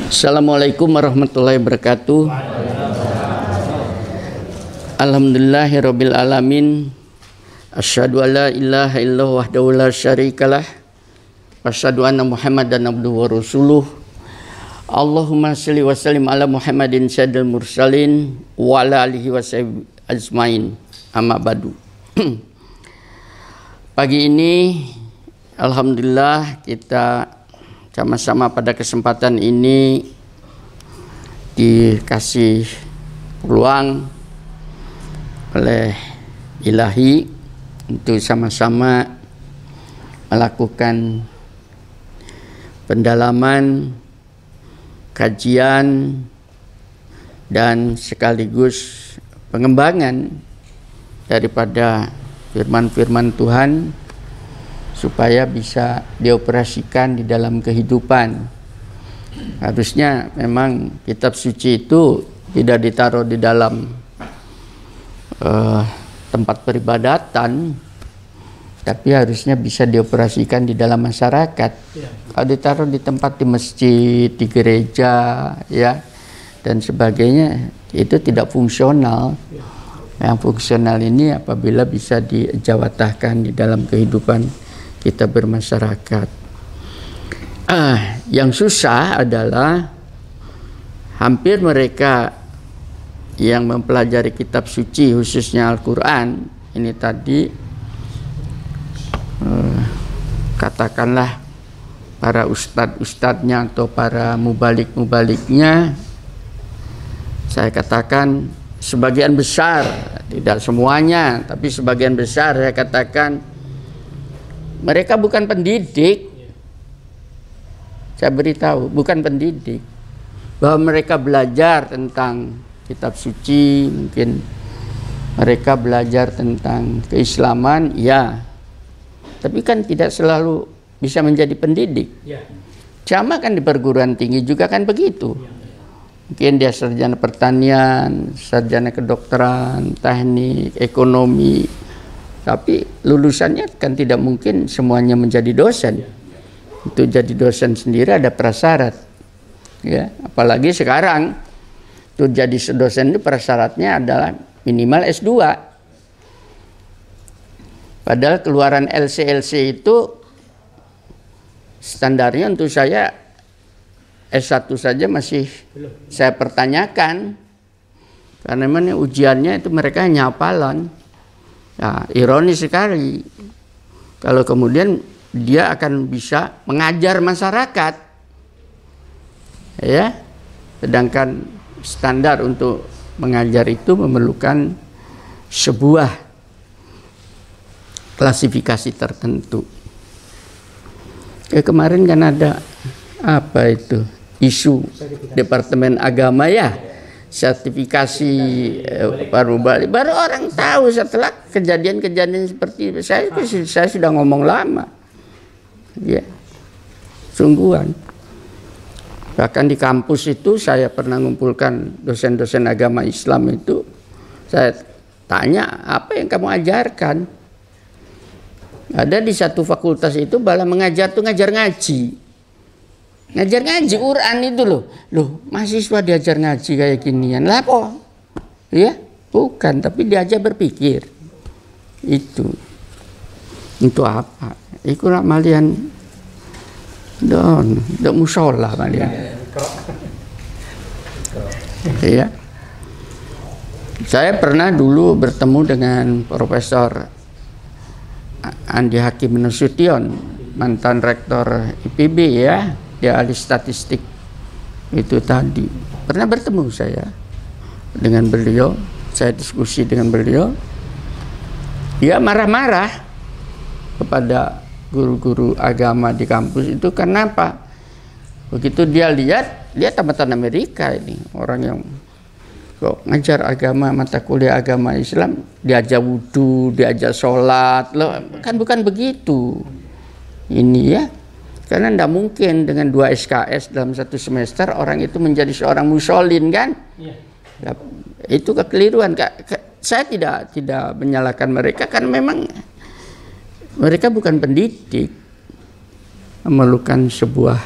Assalamualaikum warahmatullahi wabarakatuh. Alhamdulillahirabbil alamin. Asyhadu alla ilaha illallah wahdahu la syarikalah wa asyhadu anna Muhammadan abduhu wa rasuluh. Allahumma shalli wa sallim ala Muhammadin sayyidil mursalin wa ala alihi wa sahbihi ajmain. Amma ba'du. Pagi ini alhamdulillah kita sama-sama pada kesempatan ini dikasih peluang oleh Ilahi untuk sama-sama melakukan pendalaman, kajian, dan sekaligus pengembangan daripada firman-firman Tuhan supaya bisa dioperasikan di dalam kehidupan. Harusnya memang kitab suci itu tidak ditaruh di dalam tempat peribadatan, tapi harusnya bisa dioperasikan di dalam masyarakat. Kalau ditaruh di tempat, di masjid, di gereja, ya, dan sebagainya, itu tidak fungsional. Yang fungsional ini apabila bisa dijawatahkan di dalam kehidupan kita bermasyarakat. Yang susah adalah hampir mereka yang mempelajari kitab suci, khususnya Al-Quran, ini tadi katakanlah para ustadz-ustadznya atau para mubalik-mubaliknya, saya katakan sebagian besar, tidak semuanya, tapi sebagian besar saya katakan mereka bukan pendidik. Saya beritahu, bukan pendidik. Bahwa mereka belajar tentang kitab suci, mungkin mereka belajar tentang keislaman, ya. Tapi kan tidak selalu bisa menjadi pendidik. Sama kan di perguruan tinggi juga kan begitu. Mungkin dia sarjana pertanian, sarjana kedokteran, teknik, ekonomi, tapi lulusannya kan tidak mungkin semuanya menjadi dosen. Untuk jadi dosen sendiri ada prasyarat, ya. Apalagi sekarang untuk jadi dosen itu prasyaratnya adalah minimal S2. Padahal keluaran LC itu standarnya untuk saya S1 saja masih saya pertanyakan, karena memang ujiannya itu mereka hanya hafalan. Nah, ironis sekali kalau kemudian dia akan bisa mengajar masyarakat, ya, sedangkan standar untuk mengajar itu memerlukan sebuah klasifikasi tertentu. Kemarin kan ada apa itu isu Departemen Agama, ya, sertifikasi baru orang tahu setelah kejadian-kejadian seperti itu. Saya sudah ngomong lama, ya, sungguhan. Bahkan di kampus itu saya pernah mengumpulkan dosen-dosen agama Islam itu, saya tanya, apa yang kamu ajarkan? Ada di satu fakultas itu malah mengajar tuh ngajar ngaji. Ngajar ngaji Quran itu loh, mahasiswa diajar ngaji kayak ginian lah kok, ya, bukan, tapi diajar berpikir. Itu untuk apa? Iku nak malian don musola malian, ya. Saya pernah dulu bertemu dengan Profesor Andi Hakim Nasution, mantan rektor IPB, ya. Dia ahli statistik itu tadi. Pernah bertemu saya dengan beliau, saya diskusi dengan beliau. Dia marah-marah kepada guru-guru agama di kampus itu. Kenapa? Begitu dia lihat tamatan Amerika ini, orang yang kok ngajar agama, mata kuliah agama Islam, diajar wudhu, diajar sholat, loh, kan bukan begitu. Ini, ya. Karena tidak mungkin dengan 2 SKS dalam 1 semester orang itu menjadi seorang musolin, kan? Ya. Itu kekeliruan. Saya tidak menyalahkan mereka, karena memang mereka bukan pendidik, memerlukan sebuah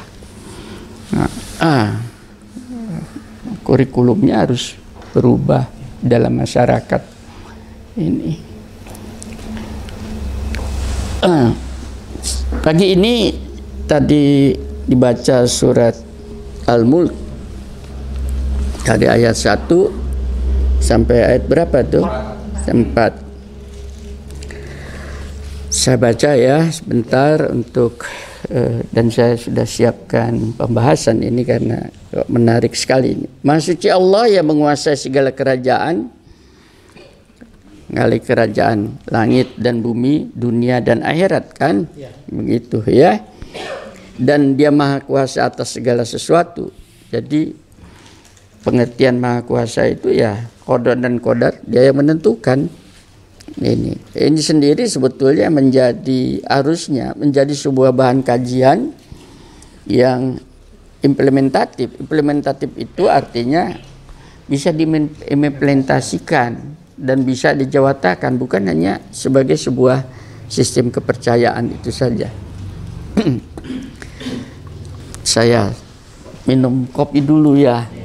kurikulumnya harus berubah dalam masyarakat ini. Pagi ini tadi dibaca surat Al-Mulk dari ayat 1 sampai ayat berapa tuh? 4. Saya baca ya sebentar untuk dan saya sudah siapkan pembahasan ini karena menarik sekali ini. Maha suci Allah yang menguasai segala kerajaan, ngali kerajaan langit dan bumi, dunia dan akhirat kan? Ya. Begitu ya. Dan dia maha kuasa atas segala sesuatu. Jadi pengertian maha kuasa itu ya qada dan qadar dia yang menentukan. Ini sendiri sebetulnya harusnya menjadi sebuah bahan kajian yang implementatif. Implementatif itu artinya bisa diimplementasikan dan bisa dijawatakan, bukan hanya sebagai sebuah sistem kepercayaan itu saja. Saya minum kopi dulu ya.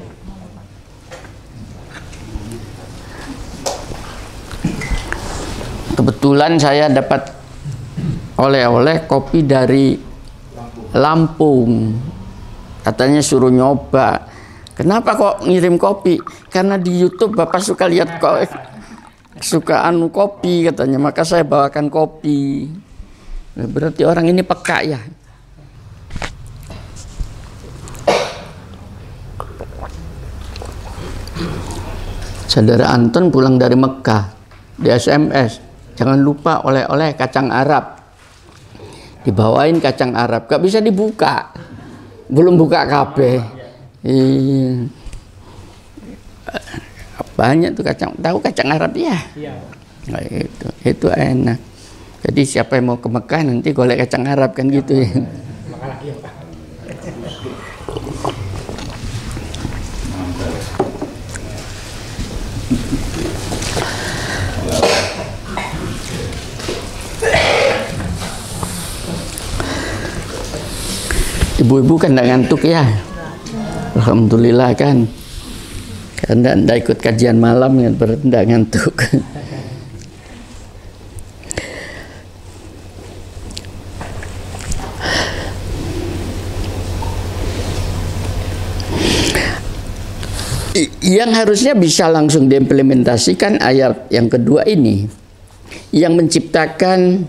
Kebetulan saya dapat oleh-oleh kopi dari Lampung. Katanya suruh nyoba. Kenapa kok ngirim kopi? Karena di YouTube Bapak suka lihat kopi katanya. Maka saya bawakan kopi. Berarti orang ini peka ya. Saudara Anton pulang dari Mekah. Di SMS. Jangan lupa oleh-oleh kacang Arab. Dibawain kacang Arab. Gak bisa dibuka. Belum buka kabeh. Banyak tuh kacang. Tahu kacang Arab ya? Nah, itu enak. Jadi siapa yang mau ke Mekah nanti golek kacang Arab kan gitu ya. Ibu-ibu kan tidak ngantuk ya. Alhamdulillah kan. Karena tidak ikut kajian malam kan berarti tidak ngantuk. Yang harusnya bisa langsung diimplementasikan ayat yang kedua ini, yang menciptakan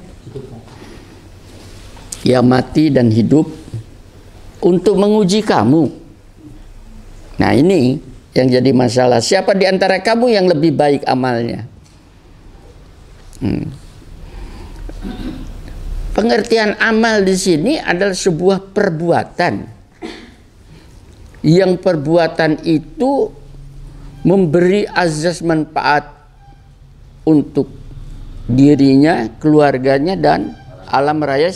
yang mati dan hidup untuk menguji kamu. Nah ini yang jadi masalah. Siapa di antara kamu yang lebih baik amalnya? Pengertian amal di sini adalah sebuah perbuatan. Yang perbuatan itu memberi azas manfaat untuk dirinya, keluarganya, dan alam raya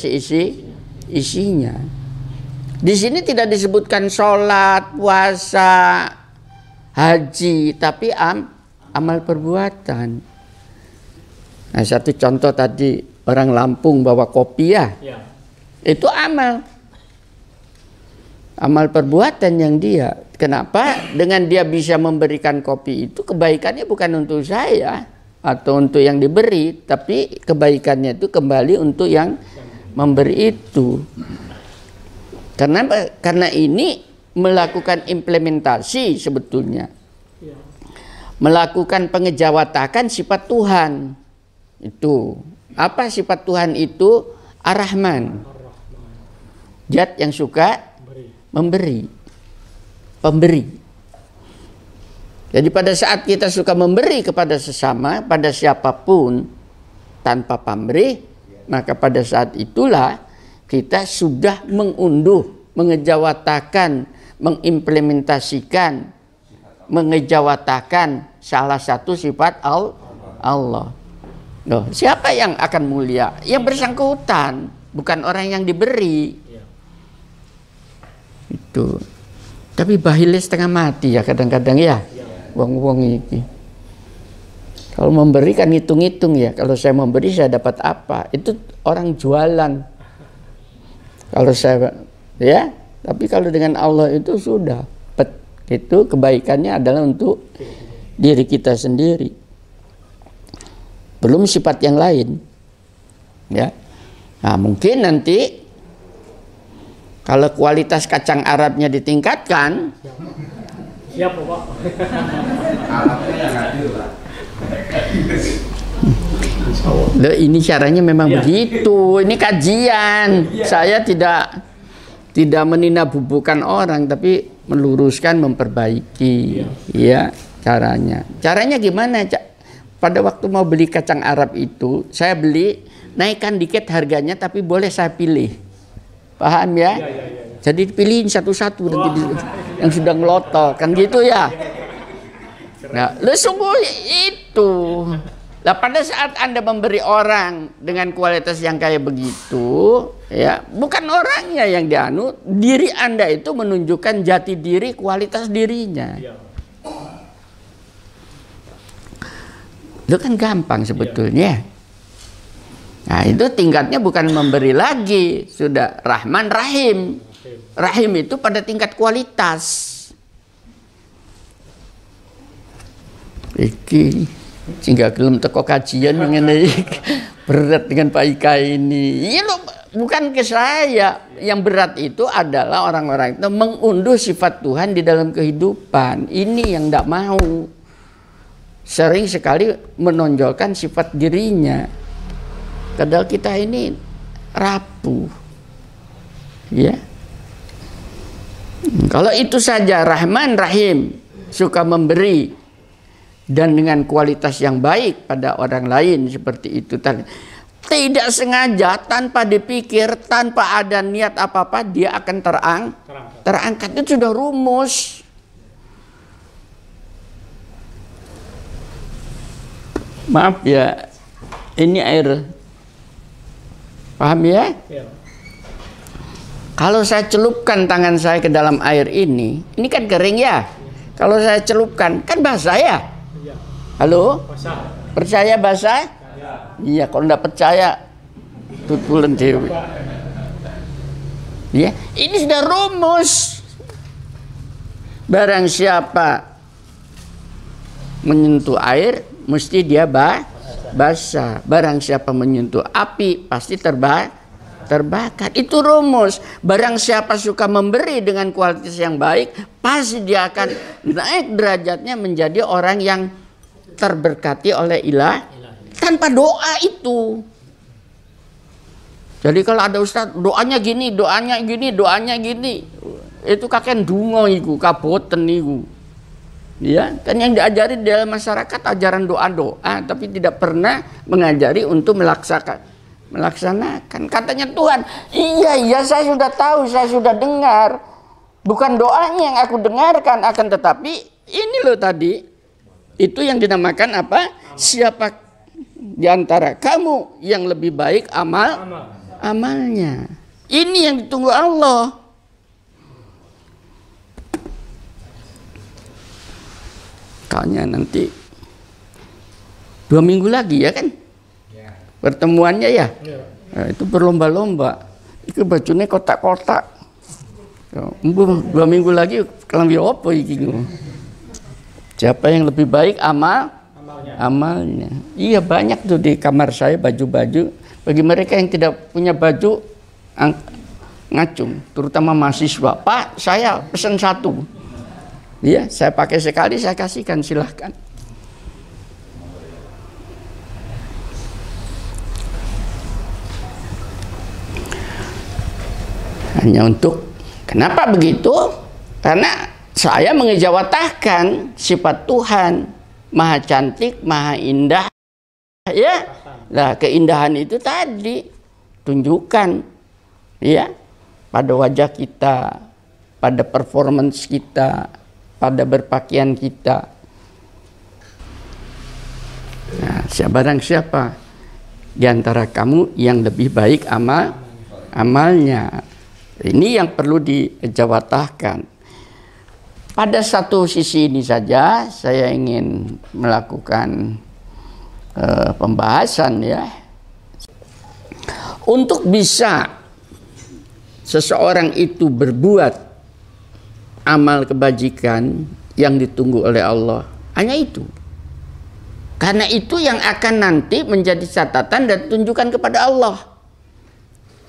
isinya. Di sini tidak disebutkan sholat, puasa, haji, tapi amal perbuatan. Nah, satu contoh tadi orang Lampung bawa kopi ya. Itu amal perbuatan yang dia. Kenapa? Dengan dia bisa memberikan kopi itu, kebaikannya bukan untuk saya atau untuk yang diberi, tapi kebaikannya itu kembali untuk yang memberi itu. Karena ini melakukan implementasi sebetulnya. Melakukan pengejawatakan sifat Tuhan. Itu. Apa sifat Tuhan itu? Ar-Rahman. Zat yang suka memberi. Pemberi. Jadi pada saat kita suka memberi kepada sesama, pada siapapun, tanpa pamrih, maka pada saat itulah kita sudah mengunduh, mengejawatakan, mengimplementasikan, mengejawatakan salah satu sifat Allah. Loh, siapa yang akan mulia? Yang bersangkutan, bukan orang yang diberi. Itu. Tapi bahile setengah mati ya kadang-kadang ya. Wong-wong ini. Kalau memberi kan hitung-hitung ya. Kalau saya memberi saya dapat apa? Itu orang jualan. Kalau saya ya, tapi kalau dengan Allah itu sudah itu kebaikannya adalah untuk diri kita sendiri. Belum sifat yang lain. Ya. Nah, mungkin nanti kalau kualitas kacang Arabnya ditingkatkan, siap Pak. Arabnya yang hadir lah. Loh, ini caranya memang begitu. Ini kajian. Saya tidak meninabubukan orang, tapi meluruskan, memperbaiki. Ya, caranya. Caranya gimana? Pada waktu mau beli kacang Arab itu, saya beli, naikkan dikit harganya, tapi boleh saya pilih. Paham ya? Jadi pilihin satu-satu nanti yang sudah ngelotok, kan gitu ya. Nah, lu sungguh itu. Nah, pada saat Anda memberi orang dengan kualitas yang kayak begitu, ya, bukan orangnya yang dianu, diri Anda itu menunjukkan jati diri, kualitas dirinya. Itu kan gampang sebetulnya. Nah, itu tingkatnya bukan memberi lagi, sudah Rahman Rahim. Rahim itu pada tingkat kualitas. Iki sehingga belum teko kajian mengenai berat dengan Pak Ika ini. Iya loh, bukan ke saya. Yang berat itu adalah orang-orang itu mengunduh sifat Tuhan di dalam kehidupan. Ini yang tidak mau. Sering sekali menonjolkan sifat dirinya. Padahal kita ini rapuh. Ya. Kalau itu saja Rahman Rahim, suka memberi dan dengan kualitas yang baik pada orang lain seperti itu. Tidak sengaja, tanpa dipikir, tanpa ada niat apa-apa, dia akan terangkat. Itu sudah rumus. Maaf ya, ini air. Paham ya? Kalau saya celupkan tangan saya ke dalam air ini kan kering ya. Kalau saya celupkan, kan basah ya? Halo? Percaya basah? Iya, kalau enggak percaya tutulan dewi. Ya, ini sudah rumus. Barang siapa menyentuh air, mesti dia basah. Barang siapa menyentuh api, pasti terbakar. Itu rumus. Barang siapa suka memberi dengan kualitas yang baik, pasti dia akan naik derajatnya menjadi orang yang terberkati oleh ilah tanpa doa itu. Jadi kalau ada ustaz doanya gini, itu kakek dungo iku, kaboten iku. Ya, kan yang diajari di dalam masyarakat ajaran doa-doa, tapi tidak pernah mengajari untuk melaksanakan. Katanya Tuhan, iya saya sudah tahu, saya sudah dengar. Bukan doanya yang aku dengarkan, akan tetapi ini loh tadi. Itu yang dinamakan apa? Siapa di antara kamu yang lebih baik amalnya. Ini yang ditunggu Allah. Kayaknya nanti 2 minggu lagi ya kan? Pertemuannya ya. Nah, itu berlomba-lomba. Itu bajunya kotak-kotak. 2 minggu lagi kelambi apa iki? Siapa yang lebih baik amalnya. Iya, banyak tuh di kamar saya baju-baju. Bagi mereka yang tidak punya baju ngacung, terutama mahasiswa. Pak, saya pesan 1. Iya, saya pakai sekali, saya kasihkan, silahkan. Hanya untuk, kenapa begitu? Karena saya mengejawantahkan sifat Tuhan, maha cantik, maha indah. Ya, nah keindahan itu tadi tunjukkan, ya, pada wajah kita, pada performance kita, pada berpakaian kita. Nah, barang siapa di antara kamu yang lebih baik amalnya, ini yang perlu dijawatahkan. Pada satu sisi ini saja saya ingin melakukan pembahasan ya. Untuk bisa seseorang itu berbuat amal kebajikan yang ditunggu oleh Allah. Hanya itu. Karena itu yang akan nanti menjadi catatan dan tunjukkan kepada Allah.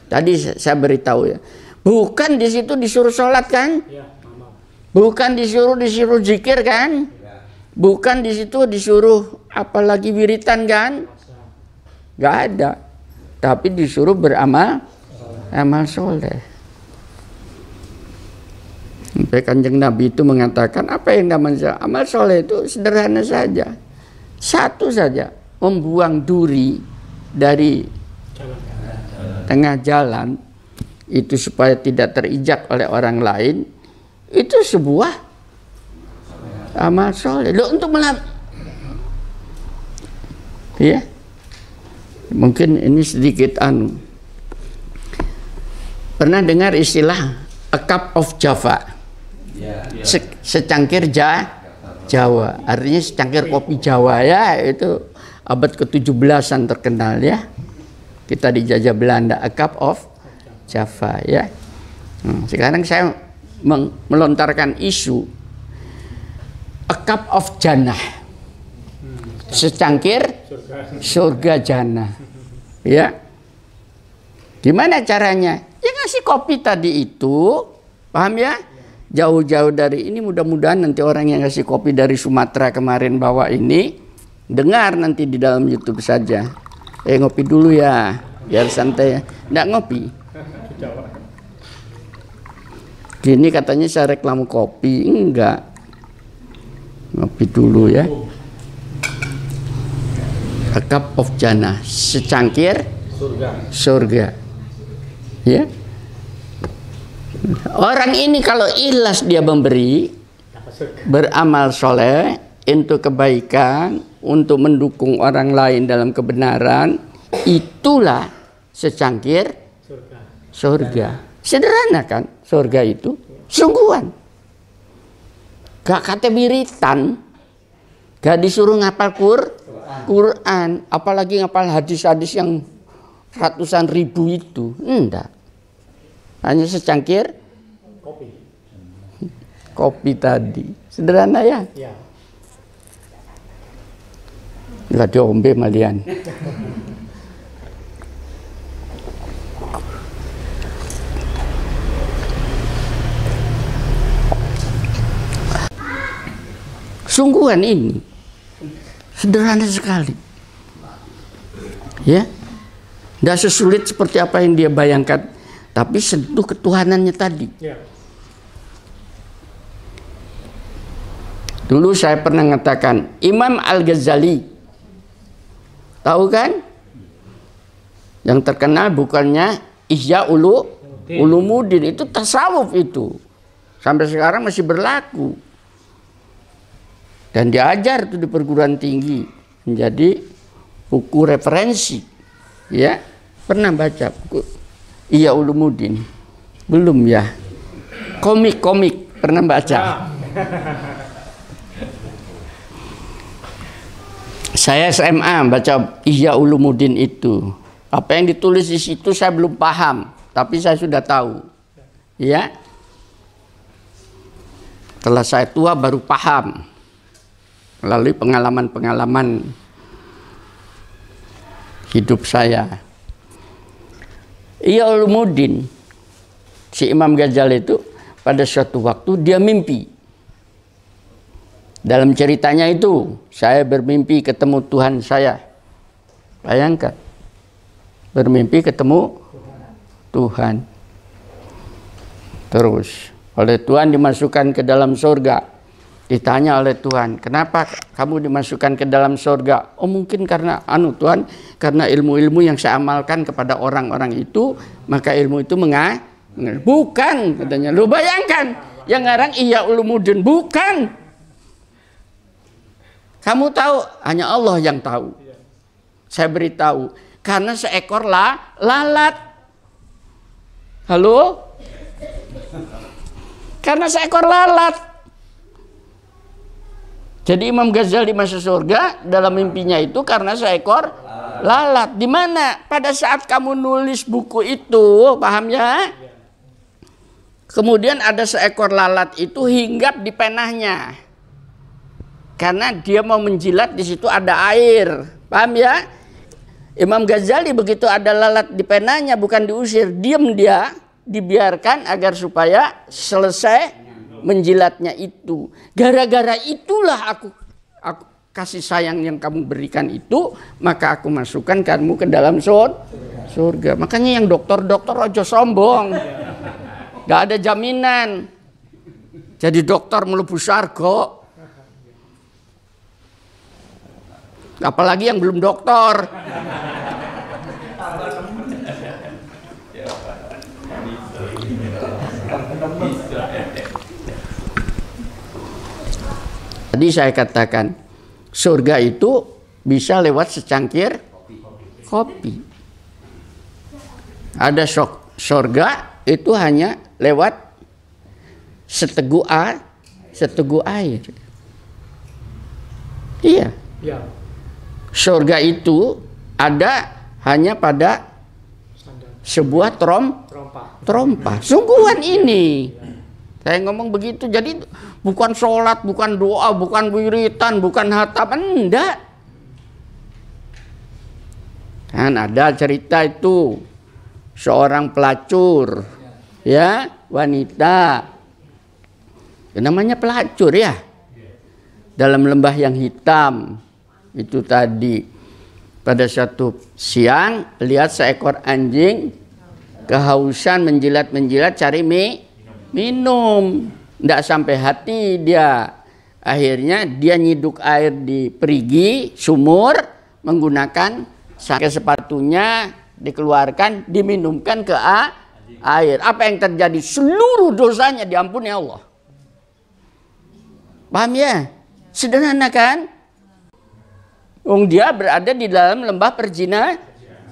Tadi saya beritahu ya. Bukan di situ disuruh sholat kan? Bukan disuruh zikir kan? Bukan di situ disuruh apalagi wiritan kan? Gak ada. Tapi disuruh beramal amal soleh. Sampai Kanjeng Nabi itu mengatakan apa yang namanya amal soleh itu sederhana saja. Satu saja, membuang duri dari tengah jalan itu supaya tidak terinjak oleh orang lain, itu sebuah amal soleh. Loh, untuk ya, mungkin ini sedikit pernah dengar istilah a cup of Java, secangkir Jawa, artinya secangkir kopi Jawa ya, itu abad ke-17an terkenal ya. Kita dijajah Belanda, a cup of Java ya. Sekarang saya melontarkan isu a cup of jannah, secangkir surga jannah ya. Gimana caranya? Ya ngasih kopi tadi itu, paham ya? Jauh-jauh dari ini, mudah-mudahan nanti orang yang ngasih kopi dari Sumatera kemarin bawa ini dengar nanti di dalam YouTube saja. Ngopi dulu ya, biar santai ya. Nggak ngopi. Gini katanya saya reklame kopi, enggak. Ngopi dulu ya. A cup of jannah, secangkir surga. Ya. Orang ini kalau ikhlas dia memberi, beramal soleh untuk kebaikan, untuk mendukung orang lain dalam kebenaran, itulah secangkir surga. Sederhana kan surga itu, sungguhan. Gak kata wiritan, gak disuruh ngapal Quran, apalagi ngapal hadis-hadis yang ratusan ribu itu, enggak. Hanya secangkir kopi tadi. Sederhana ya? Ya. Nggak diombe malian. Sungguhan ini. Sederhana sekali. Ya. Nggak sesulit seperti apa yang dia bayangkan. Tapi sentuh ketuhanannya tadi. Ya. Dulu saya pernah mengatakan Imam Al-Ghazali, tahu kan? Yang terkenal bukannya Ihya Ulumuddin, itu tasawuf itu. Sampai sekarang masih berlaku. Dan diajar itu di perguruan tinggi menjadi buku referensi. Ya, pernah baca buku Ihya Ulumuddin? Belum ya. Komik pernah baca? Saya SMA baca Ihya Ulumuddin itu. Apa yang ditulis di situ saya belum paham, tapi saya sudah tahu. Ya. Setelah saya tua baru paham melalui pengalaman-pengalaman hidup saya. Ihya Ulumuddin, si Imam Ghazali itu pada suatu waktu dia mimpi. Dalam ceritanya itu, saya bermimpi ketemu Tuhan saya. Bayangkan, bermimpi ketemu Tuhan. Terus, oleh Tuhan dimasukkan ke dalam surga. Ditanya oleh Tuhan, kenapa kamu dimasukkan ke dalam surga? Oh mungkin karena Tuhan, karena ilmu-ilmu yang saya amalkan kepada orang-orang itu, maka ilmu itu bukan, katanya. Lu bayangkan, yang ngarang Ihya Ulumuddin, bukan. Kamu tahu, hanya Allah yang tahu. Saya beritahu, karena seekor lalat. Halo? Karena seekor lalat. Jadi Imam Ghazali masuk surga dalam mimpinya itu karena seekor lalat. Di mana? Pada saat kamu nulis buku itu, paham ya? Kemudian ada seekor lalat itu hinggap di penahnya. Karena dia mau menjilat, di situ ada air. Paham ya? Imam Ghazali begitu ada lalat di penahnya bukan diusir, diam dia, dibiarkan agar supaya selesai menjilatnya itu. Gara-gara itulah aku kasih sayang yang kamu berikan itu, maka aku masukkan kamu ke dalam surga. Makanya yang dokter-dokter ojo sombong. Gak ada jaminan jadi dokter mlebu sarga. Apalagi yang belum dokter. Tadi saya katakan surga itu bisa lewat secangkir kopi. Ada surga itu hanya lewat seteguk air. Iya. Ya. Surga itu ada hanya pada sebuah trompa. Sungguhan ini. Saya ngomong begitu. Jadi bukan sholat, bukan doa, bukan wiritan, bukan hatam, enggak. Kan ada cerita itu seorang pelacur, ya, wanita. Namanya pelacur ya. Dalam lembah yang hitam. Itu tadi pada suatu siang lihat seekor anjing kehausan menjilat cari minum, tidak sampai hati dia. Akhirnya dia nyiduk air di perigi sumur menggunakan saking sepatunya, dikeluarkan, diminumkan ke air. Apa yang terjadi? Seluruh dosanya diampuni Allah. Paham ya? Sederhana kan? Dia berada di dalam lembah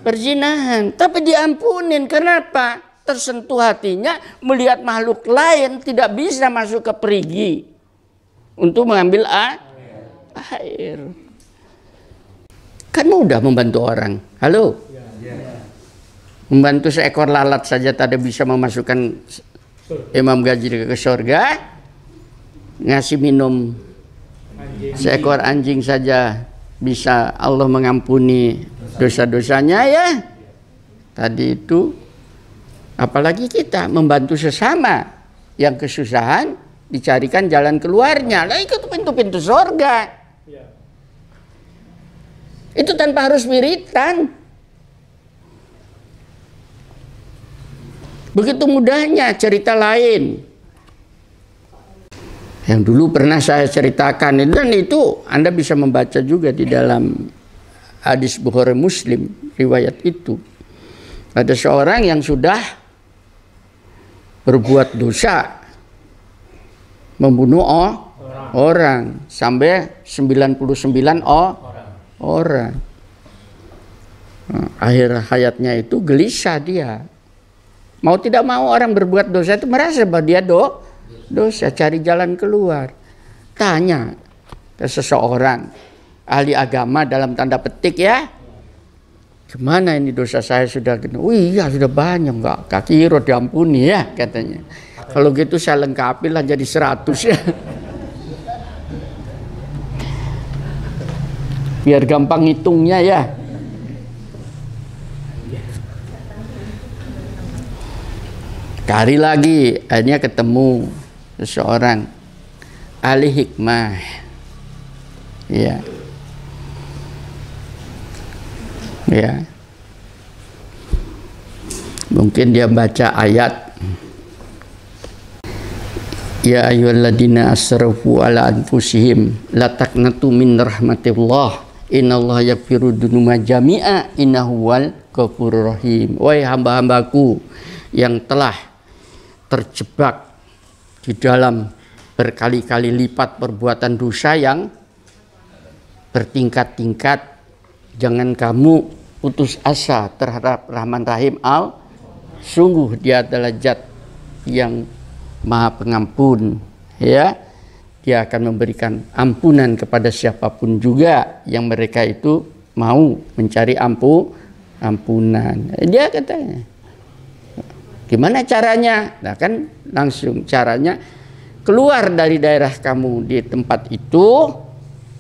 perzinahan, tapi diampunin. Kenapa? Tersentuh hatinya melihat makhluk lain tidak bisa masuk ke perigi untuk mengambil air. Kan mudah membantu orang. Halo? Membantu seekor lalat saja tidak bisa memasukkan Imam Ghazali ke surga. Ngasih minum seekor anjing saja bisa Allah mengampuni dosa-dosanya ya. Tadi itu apalagi kita membantu sesama yang kesusahan, dicarikan jalan keluarnya. Lah itu pintu-pintu surga. Itu tanpa harus wiritan. Begitu mudahnya. Cerita lain yang dulu pernah saya ceritakan, dan itu Anda bisa membaca juga di dalam hadis Bukhari Muslim, riwayat itu. Ada seorang yang sudah berbuat dosa, membunuh orang sampai 99 orang. Akhir hayatnya itu gelisah dia. Mau tidak mau orang berbuat dosa itu merasa bahwa dia dosa, cari jalan keluar. Tanya ke seseorang ahli agama dalam tanda petik ya, gimana ini dosa saya sudah gini? Oh iya sudah banyak, enggak kira diampuni ya katanya. Kalau gitu saya lengkapi lah jadi 100 ya. Biar gampang hitungnya ya. Kali lagi akhirnya ketemu seseorang ahli hikmah, ya, mungkin dia baca ayat, ya ayyuhalladzina asrafu ala anfusihim la taqnatu min rahmatillah innallaha yaghfiru dzunuba jami'a innahu wal ghafurur rahim. Wahai hamba-hambaku yang telah terjebak di dalam berkali-kali lipat perbuatan dosa yang bertingkat-tingkat, jangan kamu putus asa terhadap Rahman Rahim sungguh dia adalah zat yang maha pengampun, ya. Dia akan memberikan ampunan kepada siapapun juga yang mereka itu mau mencari ampunan. Dia katanya Gimana caranya? Nah kan langsung caranya keluar dari daerah kamu di tempat itu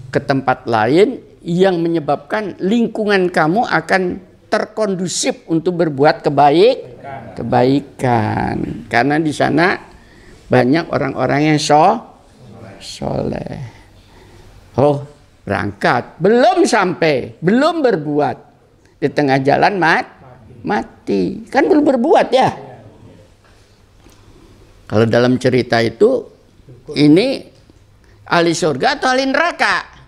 ke tempat lain yang menyebabkan lingkungan kamu akan terkondusif untuk berbuat kebaikan. Karena di sana banyak orang-orang yang soleh. Oh, berangkat, belum sampai, belum berbuat, di tengah jalan mati. Kan belum berbuat ya. Kalau dalam cerita itu, ini ahli surga atau ahli neraka?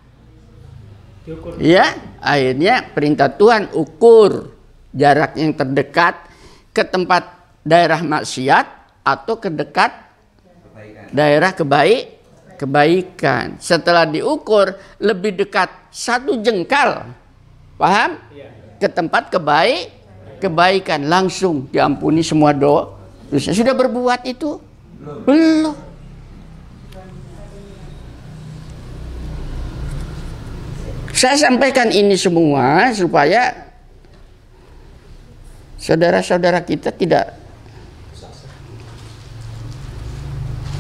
Ya, akhirnya perintah Tuhan, ukur jarak yang terdekat ke tempat daerah maksiat atau ke dekat daerah kebaikan. Setelah diukur lebih dekat 1 jengkal, paham? Ke tempat kebaikan, langsung diampuni semua dosa. Sudah berbuat itu? Belum. Saya sampaikan ini semua supaya saudara-saudara kita tidak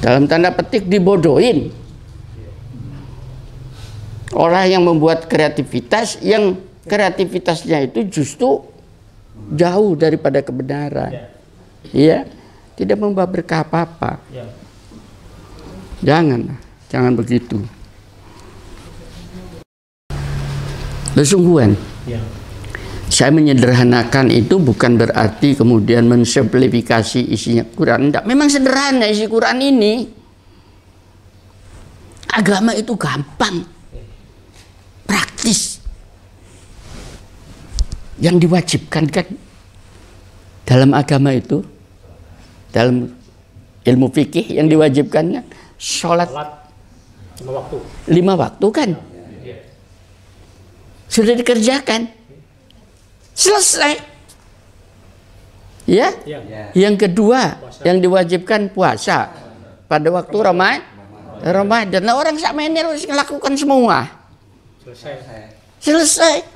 dalam tanda petik dibodohin. Orang yang membuat kreativitas yang kreativitasnya itu justru jauh daripada kebenaran. Iya, tidak membawa berkah apa-apa. Jangan begitu. Sesungguhnya saya menyederhanakan itu bukan berarti kemudian mensimplifikasi isinya Quran. Tidak, memang sederhana isi Quran ini. Agama itu gampang, praktis. Yang diwajibkan kan dalam agama itu, dalam ilmu fikih yang diwajibkan kan sholat 5 waktu kan. Sudah dikerjakan, selesai. Ya. Yang kedua, yang diwajibkan puasa pada waktu Ramadan. Nah, orang sama ini harus melakukan semua. Selesai.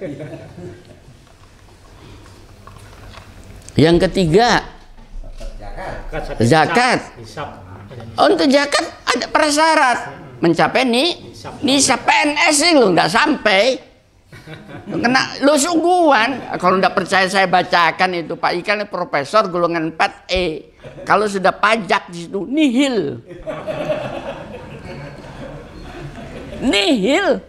Yang ketiga, zakat. Untuk zakat ada prasyarat, mencapai nisab PNS itu nggak sampai. Kena lo sungguhan. Kalau nggak percaya saya bacakan itu Pak Ikan profesor golongan 4E. Kalau sudah pajak di situ nihil. Nihil.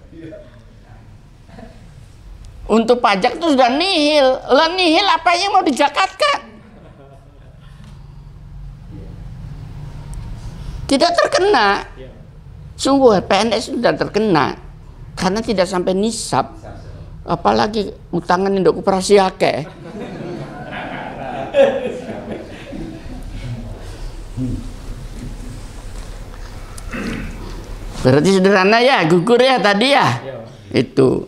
Untuk pajak itu sudah nihil. Lah nihil apa yang mau dizakatkan? Tidak terkena. Sungguh PNS sudah terkena karena tidak sampai nisab. Apalagi utangan induk koperasi akeh. Berarti sederhana ya, gugur ya tadi ya. Itu.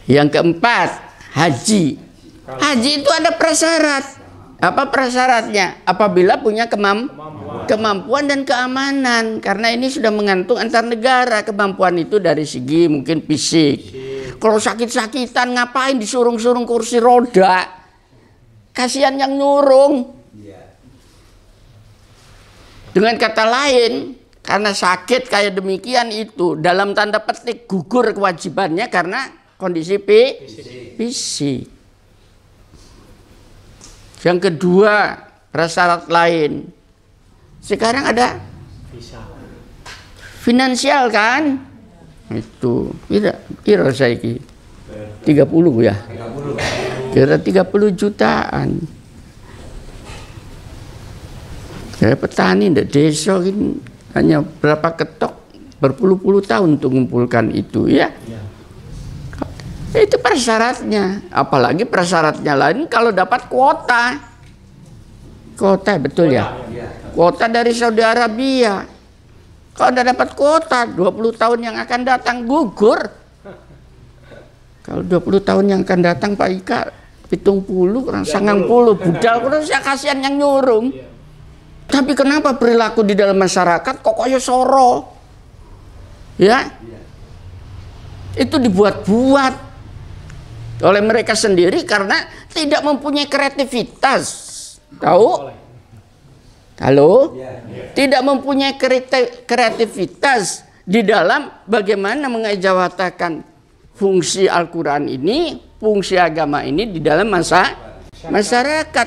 Yang keempat, haji. Haji itu ada prasyarat. Apa prasyaratnya? Apabila punya kemampuan dan keamanan. Karena ini sudah menggantung antar negara. Kemampuan itu dari segi mungkin fisik. Kalau sakit-sakitan ngapain disurung-surung kursi roda? Kasihan yang nyurung. Dengan kata lain, karena sakit kayak demikian itu dalam tanda petik gugur kewajibannya karena kondisi fisik. Yang kedua, prasyarat lain. Sekarang ada finansial kan? Itu kira saya 30 ya. Kira 30 jutaan. Saya petani di desa ini hanya berapa ketok berpuluh-puluh tahun untuk mengumpulkan itu ya. Itu persyaratnya. Apalagi persyaratnya lain kalau dapat kuota. Kuota betul ya? Kuota dari Saudi Arabia. Kalau udah dapat kuota 20 tahun yang akan datang gugur. Kalau 20 tahun yang akan datang Pak Ika 70 kurang 90 budal kurang saya kasihan yang nyurung. Tapi kenapa perilaku di dalam masyarakat kok kayak soro? Ya? Itu dibuat-buat oleh mereka sendiri karena tidak mempunyai kreativitas. Tahu? Halo? Tidak mempunyai kreativitas di dalam bagaimana mengejawatakan fungsi Al-Quran ini, fungsi agama ini di dalam masyarakat.